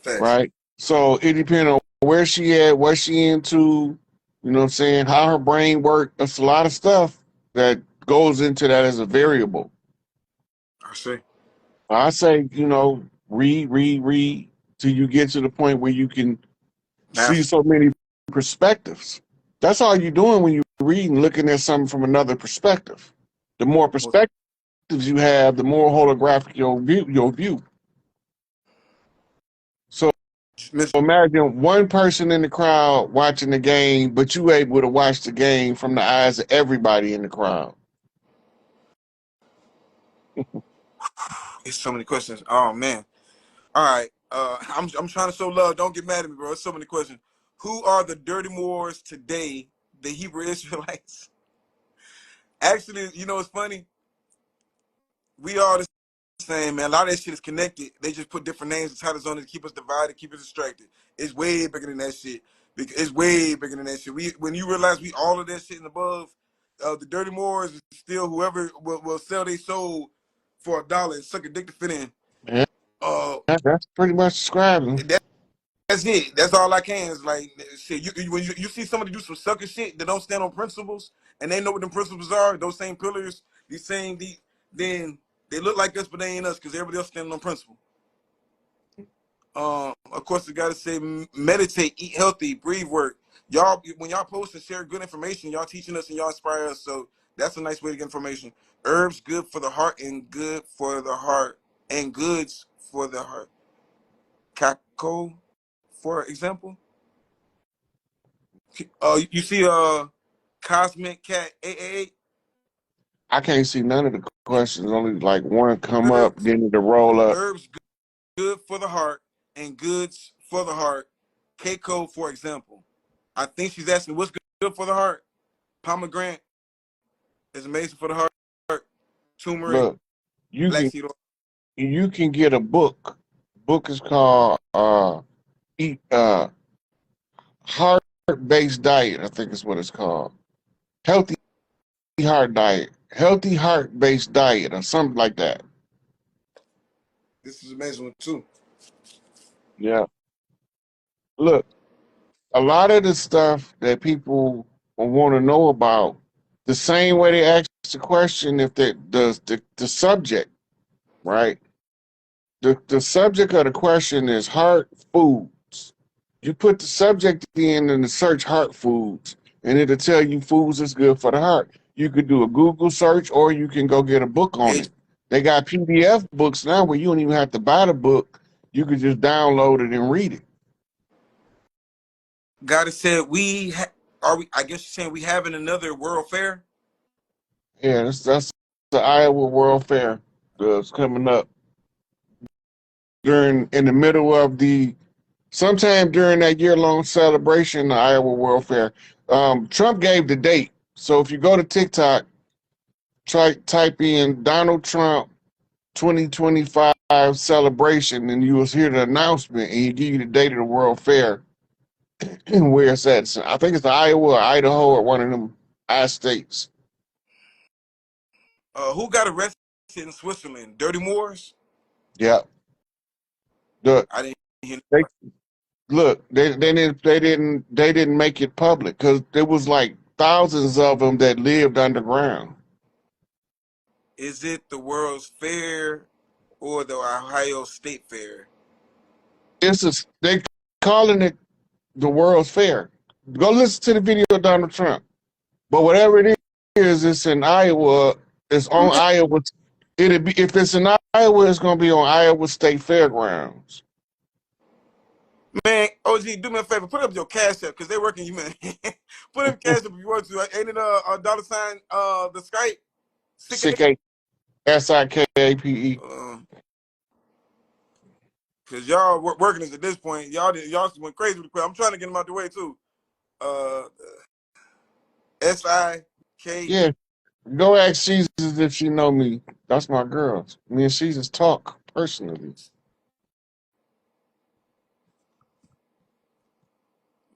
Facts. right? So it depends on where she at, what she into, you know what I'm saying, how her brain work. There's a lot of stuff that goes into that as a variable. I see. I say, you know, read till you get to the point where you can see Master. so many perspectives. That's all you're doing when you're reading, looking at something from another perspective. The more perspectives you have, the more holographic your view. So imagine one person in the crowd watching the game, but you able to watch the game from the eyes of everybody in the crowd. It's so many questions. Oh man. All right. I'm trying to show love. Don't get mad at me, bro. It's so many questions. Who are the dirty Moors today? The Hebrew Israelites. Actually, you know what's funny? We are the same, man. A lot of that shit is connected. They just put different names and titles on it to keep us divided, keep us distracted. It's way bigger than that shit. It's way bigger than that shit. When you realize we all of that shit and above, the dirty Moors is still whoever will sell their soul for $1 and suck a dick to fit in. Yeah, Uh, that's pretty much describing. That's it. That's all I can. Is like shit. When you see somebody do some sucker shit that don't stand on principles, and they know what them principles are, those same pillars, then they look like us, but they ain't us because everybody else standing on principle. Of course, you gotta say meditate, eat healthy, breathe work. Y'all, when y'all post and share good information, y'all teaching us and y'all inspire us. So that's a nice way to get information. Herbs good for the heart and good for the heart and goods for the heart. Cacao, for example. You see, Cosmic Cat 888. I can't see none of the questions. Only like one come up, Herbs, then to roll up. herbs good for the heart and goods for the heart. Keiko, for example. I think she's asking what's good for the heart. Pomegranate is amazing for the heart. Turmeric, Look, you black can seed oil. you can get a book. Book is called Eat Heart Based Diet. I think is what it's called. Healthy Heart Diet. Healthy Heart Based Diet or something like that. This is an amazing one too. Yeah. Look, a lot of the stuff that people want to know about, the same way they ask the question if the subject, right? The subject of the question is heart foods. You put the subject in and search heart foods, and it'll tell you foods that's good for the heart. You could do a Google search or you can go get a book on It it. They got PDF books now where you don't even have to buy the book. You could just download it and read it. God has said are we? I guess you're saying we having another World Fair. Yeah, that's the Iowa World Fair that's coming up in the middle of sometime during that year-long celebration, the Iowa World Fair. Trump gave the date. So if you go to TikTok, type in Donald Trump 2025 celebration, and you will hear the announcement, and he give you the date of the World Fair and where it's at. So I think it's Iowa or Idaho or one of them states. Who got arrested in Switzerland? Dirty Moors. Yeah. The, I didn't hear. they look, they didn't make it public because there was like thousands of them that lived underground. Is it the World's Fair or the Ohio State Fair? They calling it the World's Fair. Go listen to the video of Donald Trump. But whatever it is, it's in Iowa. It's on Iowa. It'll be if it's in Iowa, it's gonna be on Iowa State Fairgrounds. Man, OG, do me a favor. Put up your cash app because they're working you, man. Put up cash app if you want to. Ain't it a dollar sign? The Skype. SikApe. SIKAPE. Cause y'all working us at this point. Y'all went crazy with the quick. I'm trying to get them out the way too. SIK. Yeah. Go ask Jesus if she know me. That's my girl. Me and Jesus talk personally.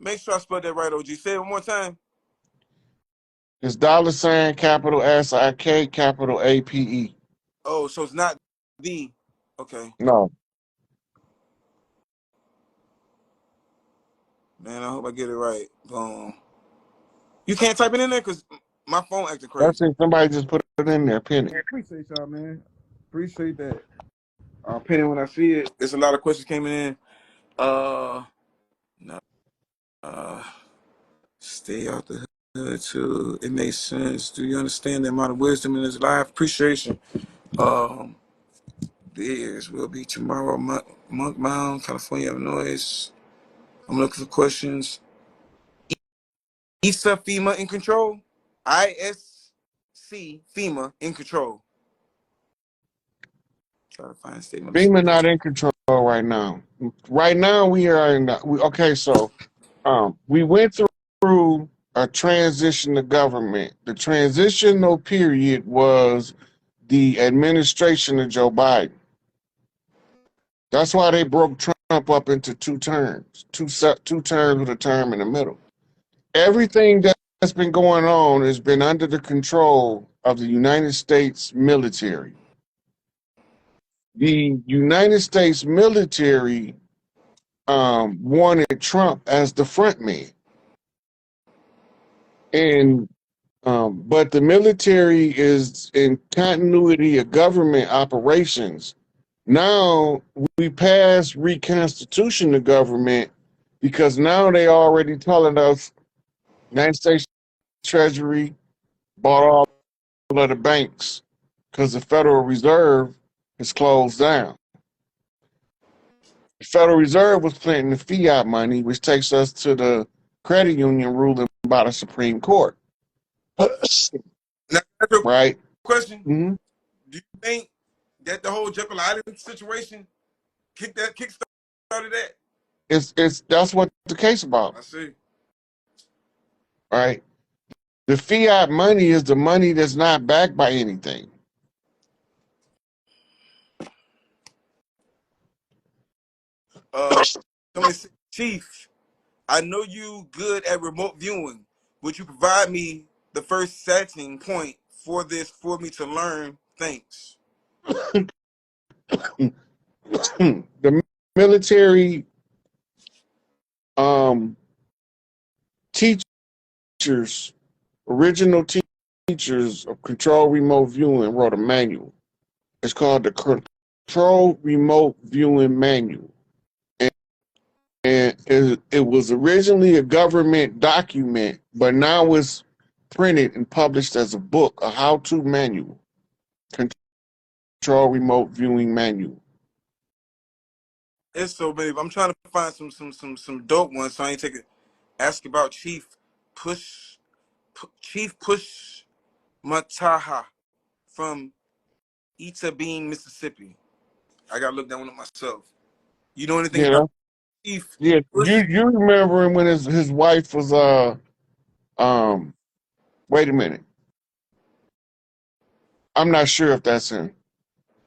Make sure I spelled that right, OG. Say it one more time. It's dollar sign capital SIK capital APE. Oh, so it's not the. Okay. No. Man, I hope I get it right. Boom. You can't type it in there because my phone acting That's crazy. it. Somebody just put it in there, penny. Appreciate y'all, man. Appreciate that. Penny, when I see it, there's a lot of questions coming in. No. Stay out the hood too. It makes sense. Do you understand the amount of wisdom in this life? Appreciation. This will be tomorrow. Monk Mound, California, Illinois. I'm looking for questions. ISA FEMA in control. ISC FEMA in control. Try to find a statement. FEMA not in control right now. Right now we are in the, okay, so we went through a transition to government. The transitional period was the administration of Joe Biden. That's why they broke Trump up into two terms, two terms with a term in the middle. Everything that's been going on has been under the control of the United States military. The United States military wanted Trump as the front man. And but the military is in continuity of government operations. Now we passed reconstitution of government because now they already telling us United States Treasury bought all of the banks because the Federal Reserve is closed down. The Federal Reserve was planting the fiat money, which takes us to the credit union ruling by the Supreme Court. Now, Right? question. Mm-hmm. Do you think that the whole Jekyll Island situation kickstarted that? It's that's what the case about. I see. Right? The fiat money is the money that's not backed by anything. Somebody said, Chief, I know you good at remote viewing. Would you provide me the first setting point for this for me to learn? Thanks. The military teachers, original teachers of control remote viewing wrote a manual. It's called the Control Remote Viewing Manual. And it was originally a government document, but now it's printed and published as a book, a how-to manual. Control Remote Viewing Manual. It's so many. I'm trying to find some dope ones. So I ain't ask about Chief Push Mataha from Bean, Mississippi. I gotta look that one up myself. You know anything Yeah, about Chief yeah. Push? You remember him when his wife was wait a minute. I'm not sure if that's him,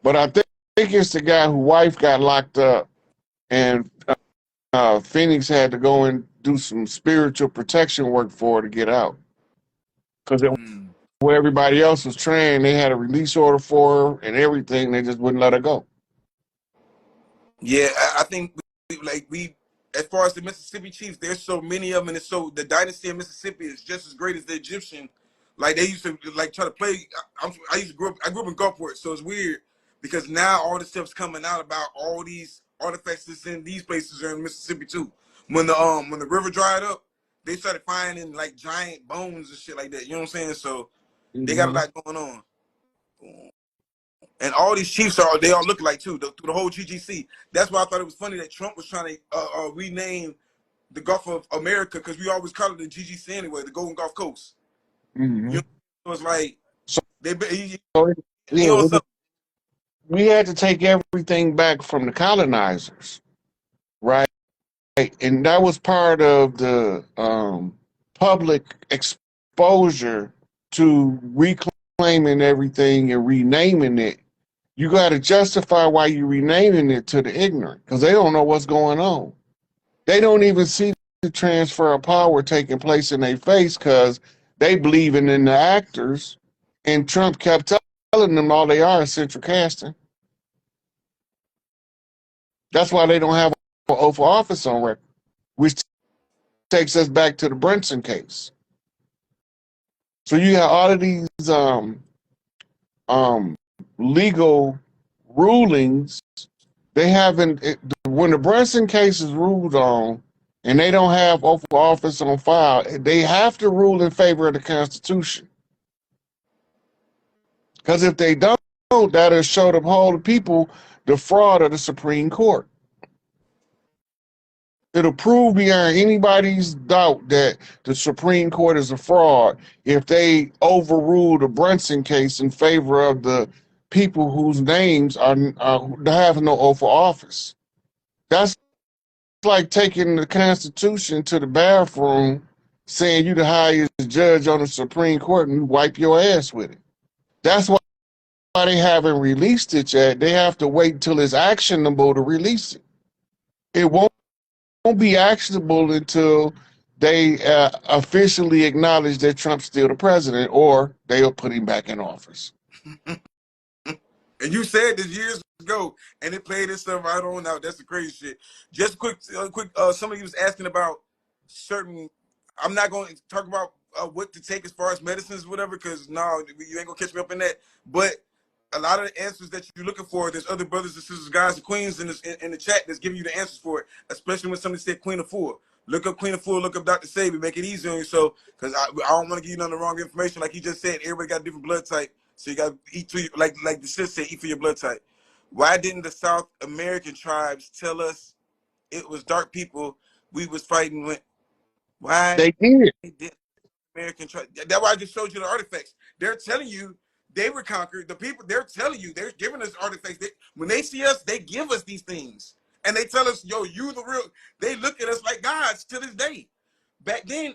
but I think it's the guy whose wife got locked up, and Phoenix had to go and do some spiritual protection work for her to get out. Because where everybody else was trained, they had a release order for her and everything. They just wouldn't let her go. Yeah, I think we as far as the Mississippi Chiefs, there's so many of them, and it's so the dynasty of Mississippi is just as great as the Egyptian. Like they used to like try to play. I used to grow up. I grew up in Gulfport, so it's weird because now all the stuff's coming out about all these artifacts that's in these places are in Mississippi too. When the river dried up, they started finding like giant bones and shit like that. You know what I'm saying? So they got a lot going on. And all these chiefs they all look alike too, through the whole GGC. That's why I thought it was funny that Trump was trying to rename the Gulf of America, because we always call it the GGC anyway, the Golden Gulf Coast. Mm-hmm. You know, so it's like So, he yeah, on something. we had to take everything back from the colonizers, right? And that was part of the public exposure to reclaiming everything and renaming it. You got to justify why you're renaming it to the ignorant, because they don't know what's going on. They don't even see the transfer of power taking place in their face, because they believing in the actors, and Trump kept telling them all they are is central casting. That's why they don't have an oath of office on record, which takes us back to the Brunson case. So you have all of these um, legal rulings. They haven't, when the Brunson case is ruled on and they don't have oath of office on file, they have to rule in favor of the Constitution. Because if they don't, that'll show the whole people the fraud of the Supreme Court. It'll prove beyond anybody's doubt that the Supreme Court is a fraud if they overrule the Brunson case in favor of the people whose names are have no oath of office. That's like taking the Constitution to the bathroom, saying you the highest judge on the Supreme Court, and you wipe your ass with it. That's why they haven't released it yet. They have to wait until it's actionable to release it. It won't be actionable until they officially acknowledge that Trump's still the president, or they'll put him back in office. And you said this years ago, and it played itself right on out. That's the crazy shit. Just quick. Somebody was asking about certain. I'm not going to talk about what to take as far as medicines, whatever, because no, you ain't gonna catch me up in that. But a lot of the answers that you're looking for, there's other brothers and sisters, guys and queens in the chat that's giving you the answers for it. Especially when somebody said Queen of Four. Look up Queen of Four. Look up Dr. Sabi. Make it easy on yourself, because I don't want to give you none of the wrong information. Like he just said, everybody got a different blood type. So you got to eat for your, like the sis said, eat for your blood type. Why didn't the South American tribes tell us it was dark people we was fighting with? Why They did. didn't American tribes? That's why I just showed you the artifacts. They're telling you they were conquered. The people, they're telling you, they're giving us artifacts. When they see us, they give us these things. And they tell us, yo, you the real, they look at us like gods to this day. Back then,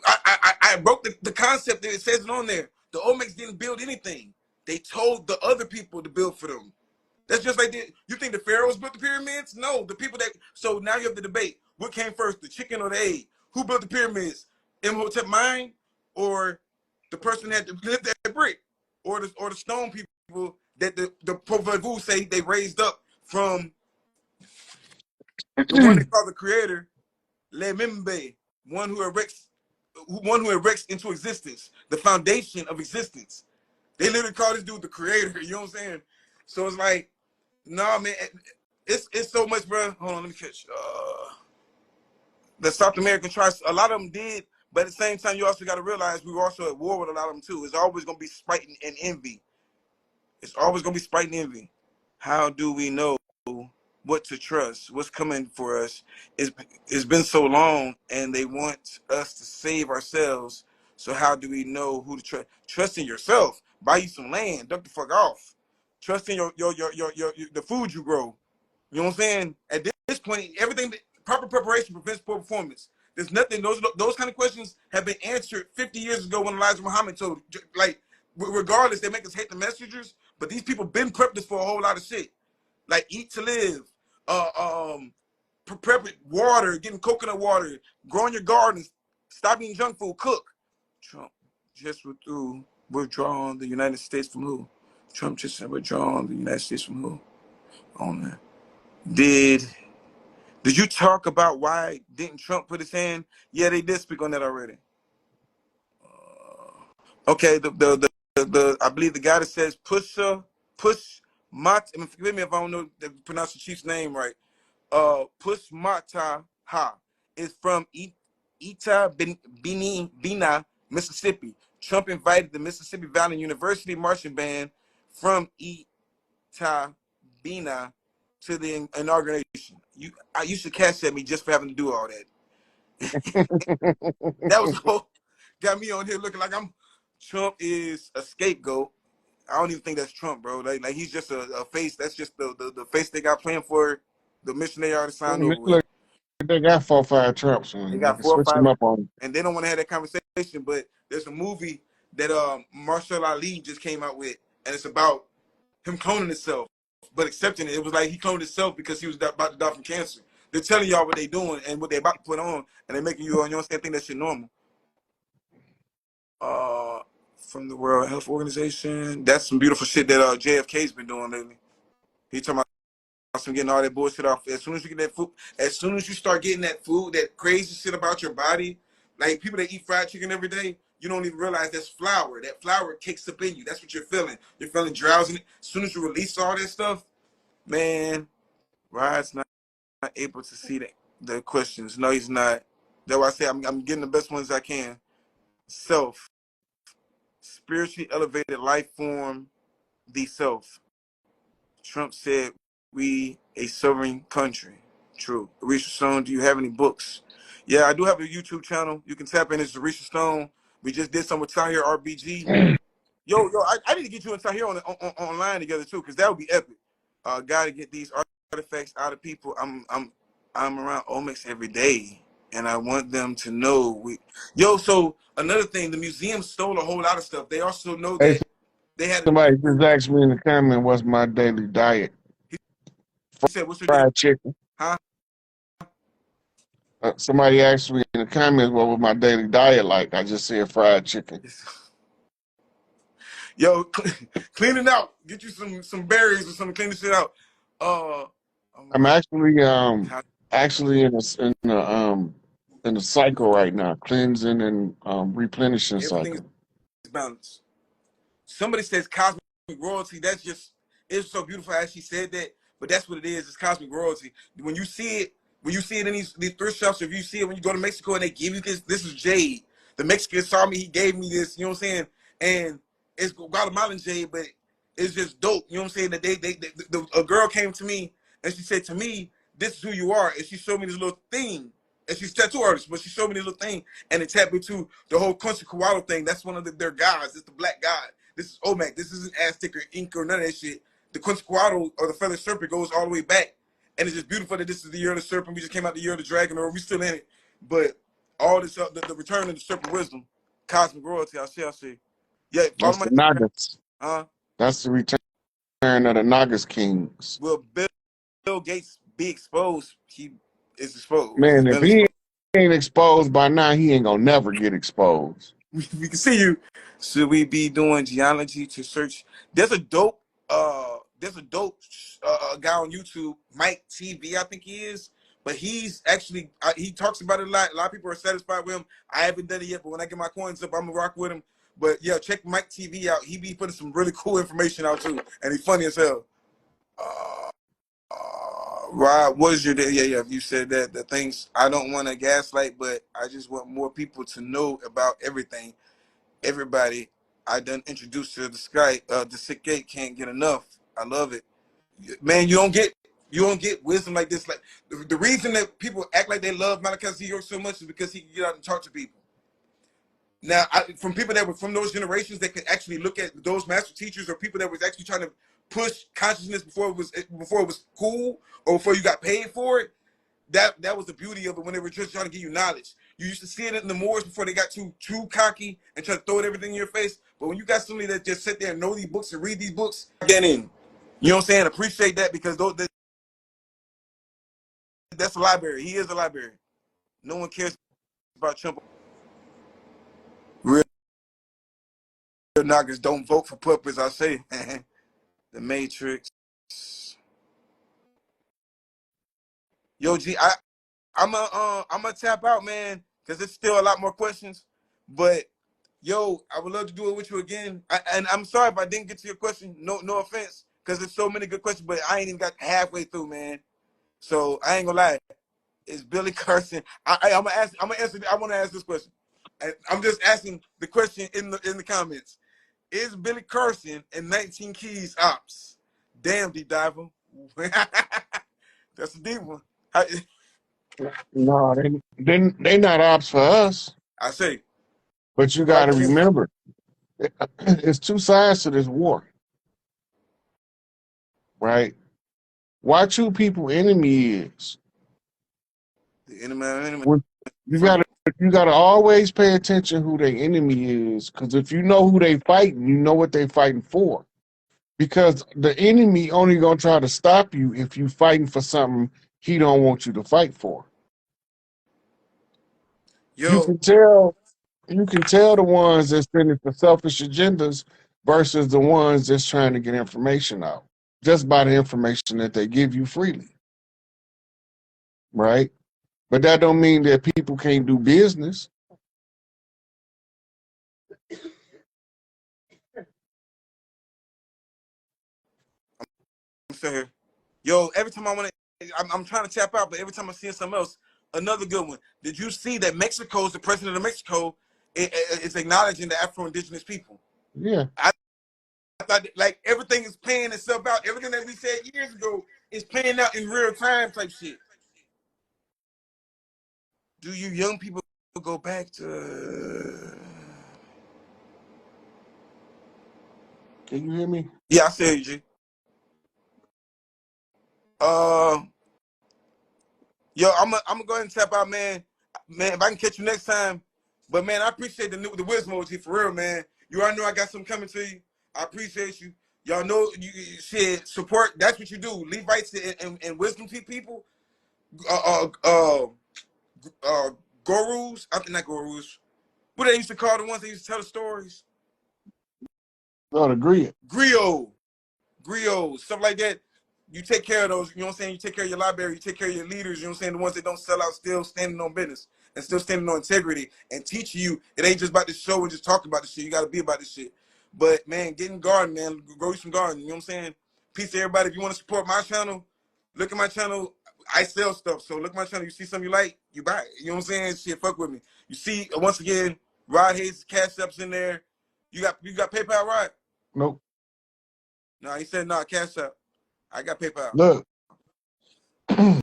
I broke the concept that it says it on there. The Olmecs didn't build anything. They told the other people to build for them. That's just like you think the pharaohs built the pyramids? No, the people that. So now you have the debate: what came first, the chicken or the egg? Who built the pyramids? Imhotep mine, or the person that lived that brick, or the stone people that the Proverbs say they raised up from the one they call the creator, Le Membe, one who erects into existence, the foundation of existence. They literally call this dude the creator. You know what I'm saying? So it's like, nah, man, it's so much, bro. Hold on, let me catch. The South American tribes, a lot of them did, but at the same time, you also got to realize we were also at war with a lot of them too. It's always gonna be spite and envy. It's always gonna be spite and envy. How do we know what to trust? What's coming for us? It's been so long, and they want us to save ourselves. So how do we know who to trust? Trust in yourself. Buy you some land. Duck the fuck off. Trust in your the food you grow. You know what I'm saying? At this point, everything, proper preparation prevents poor performance. There's nothing. Those kind of questions have been answered 50 years ago when Elijah Muhammad told. Like, regardless, they make us hate the messengers, but these people been prepped us for a whole lot of shit. Like eat to live, prep water, getting coconut water, growing your gardens, stop eating junk food, cook. Trump just withdrawn the United States from who? Trump just withdrawn the United States from who? Oh man. Did you talk about why didn't Trump put his hand? Yeah, they did speak on that already. Okay, the I believe the guy that says push Mat. Forgive me if I don't know to pronounce the chief's name right. Push Mata Ha is from Bina, Mississippi. Trump invited the Mississippi Valley University marching band from Bina to the inauguration. You should cash at me just for having to do all that. That was got me on here looking like Trump is a scapegoat. I don't even think that's Trump, bro. Like he's just a face. That's just the face they got playing for the mission they already signed over with. Look, they got 4 or 5 Trumps, They man. They got can 4 or switch 5, them up on. and they don't want to have that conversation. But there's a movie that Marshall Ali just came out with, and it's about him cloning himself, but accepting it. It was like he cloned himself because he was about to die from cancer. They're telling y'all what they're doing and what they're about to put on, and they're making you don't think that shit normal. From the World Health Organization, that's some beautiful shit that JFK's been doing lately. He talking about some getting all that bullshit off. As soon as you get that food, as soon as you start getting that food, that crazy shit about your body, like people that eat fried chicken every day, you don't even realize that's flour. That flour kicks up in you. That's what you're feeling. You're feeling drowsy. As soon as you release all that stuff, man, Rod's not able to see the questions. No, he's not. That's why I say I'm getting the best ones I can. Self, spiritually elevated life form, the self. Trump said, we a sovereign country. True. Arisha Stone, do you have any books? Yeah, I do have a YouTube channel. You can tap in. It's Arisha Stone. We just did some with Tahir RBG. Yo, I need to get you and Tahir online together too, because that would be epic. Gotta get these artifacts out of people. I'm around Omics every day, and I want them to know so another thing, the museum stole a whole lot of stuff. They also know Hey, that they had somebody just asked me in the comment, what's my daily diet? he said, what's your Fried chicken. huh? Somebody asked me in the comments, what was my daily diet like? I just said fried chicken. Yo, clean it out. Get you some berries or something. Clean this shit out. I'm actually in a cycle right now, cleansing and replenishing Everything is cycle. balanced. Somebody says cosmic royalty. That's just, it's so beautiful as she said that, but that's what it is. It's cosmic royalty. When you see it in these thrift shops, if you see it when you go to Mexico and they give you this is jade. The Mexican saw me, he gave me this, you know what I'm saying? And it's Guatemalan jade, but it's just dope. You know what I'm saying? That a girl came to me and she said to me, this is who you are. And she showed me this little thing. And she's a tattoo artist, but she showed me this little thing and it tapped into the whole Quetzalcoatl thing. That's one of their gods. It's the black god. This is Olmec. This isn't Aztec or Inca or none of that shit. The Quetzalcoatl or the feathered serpent goes all the way back. And it's just beautiful that this is the year of the serpent. We just came out the year of the dragon, or we still in it. But all this, the return of the serpent wisdom, cosmic royalty, I see. Yeah, follow That's my the Instagram. Nagas. That's the return of the Nagas kings. Will Bill Gates be exposed? He is exposed. He's Man, if been he exposed. ain't exposed by now, he ain't gonna never get exposed. We can see you. Should we be doing geology to search? There's a dope guy on YouTube, Mike TV, I think he is. But he's actually he talks about it a lot. A lot of people are satisfied with him. I haven't done it yet, but when I get my coins up, I'm gonna rock with him. But yeah, check Mike TV out. He be putting some really cool information out too, and he's funny as hell. Rob, what is your day? Yeah. You said that the things I don't want to gaslight, but I just want more people to know about everything. Everybody I done introduced to the SikApe can't get enough. I love it, man. You don't get wisdom like this. Like the reason that people act like they love Malachi Z. York so much is because he can get out and talk to people. Now, from people that were from those generations that could actually look at those master teachers, or people that was actually trying to push consciousness before it was cool or before you got paid for it. That was the beauty of it when they were just trying to give you knowledge. You used to see it in the Moors before they got too cocky and try to throw everything in your face. But when you got somebody that just sit there and know these books and read these books, get in. You know what I'm saying? Appreciate that, because that's a library. He is a library. No one cares about Trump. Real knockers don't vote for puppets, I say. The Matrix. Yo, G, I'm gonna tap out, man, because there's still a lot more questions. But yo, I would love to do it with you again. And I'm sorry if I didn't get to your question. No offense, because there's so many good questions, but I ain't even got halfway through, man. So I ain't gonna lie. Is Billy Carson? I'm gonna answer. I want to ask this question. I'm just asking the question in the comments. Is Billy Carson and 19 Keys ops? Damn, deep diver. That's a deep one. No, they not ops for us. I say, But you got like, to remember, it's two sides to this war, right? Watch who people enemy is. the enemy. You gotta always pay attention who their enemy is, because if you know who they fighting, you know what they fighting for. Because the enemy only gonna try to stop you if you fighting for something he don't want you to fight for. You Yo, can tell the ones that's sending for selfish agendas versus the ones that's trying to get information out just by the information that they give you freely, right? But that don't mean that people can't do business. I'm still here. Yo, every time I want to, I'm trying to tap out, but every time I see something else, another good one. Did you see that Mexico's the president of Mexico is acknowledging the Afro-Indigenous people? Yeah. I thought like everything is playing itself out. Everything that we said years ago is playing out in real time type shit. Do you young people go back to? Can you hear me? Yeah, I said you, G. Yo, I'm gonna go ahead and tap out, man. Man, if I can catch you next time. But man, I appreciate the wisdom emoji for real, man. You already know I got something coming to you. I appreciate you. Y'all know you shit support. That's what you do. Levites and wisdom to people. Uh, uh, uh, gurus. I think not gurus. What they used to call the ones that used to tell the stories. Not agree. Griots, stuff like that. You take care of those, you know what I'm saying? You take care of your library, you take care of your leaders, you know what I'm saying? The ones that don't sell out, still standing on business and still standing on integrity and teaching you. It ain't just about the show and just talking about the shit. You got to be about this shit. But man, get in garden, man. Grow you some garden, you know what I'm saying? Peace to everybody. If you want to support my channel, look at my channel. I sell stuff. So look at my channel. You see something you like, you buy it. You know what I'm saying? Shit, fuck with me. You see, once again, Rod Hayes, CASHAPP's in there. You got PayPal, Rod? Nope. No, he said no, CASHAPP. I got PayPal. Look. Man,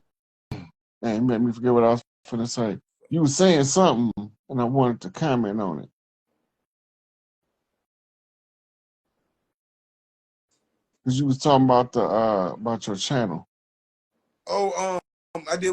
you made me forget what I was gonna say. You were saying something and I wanted to comment on it. Because you was talking about the about your channel. Oh, I did with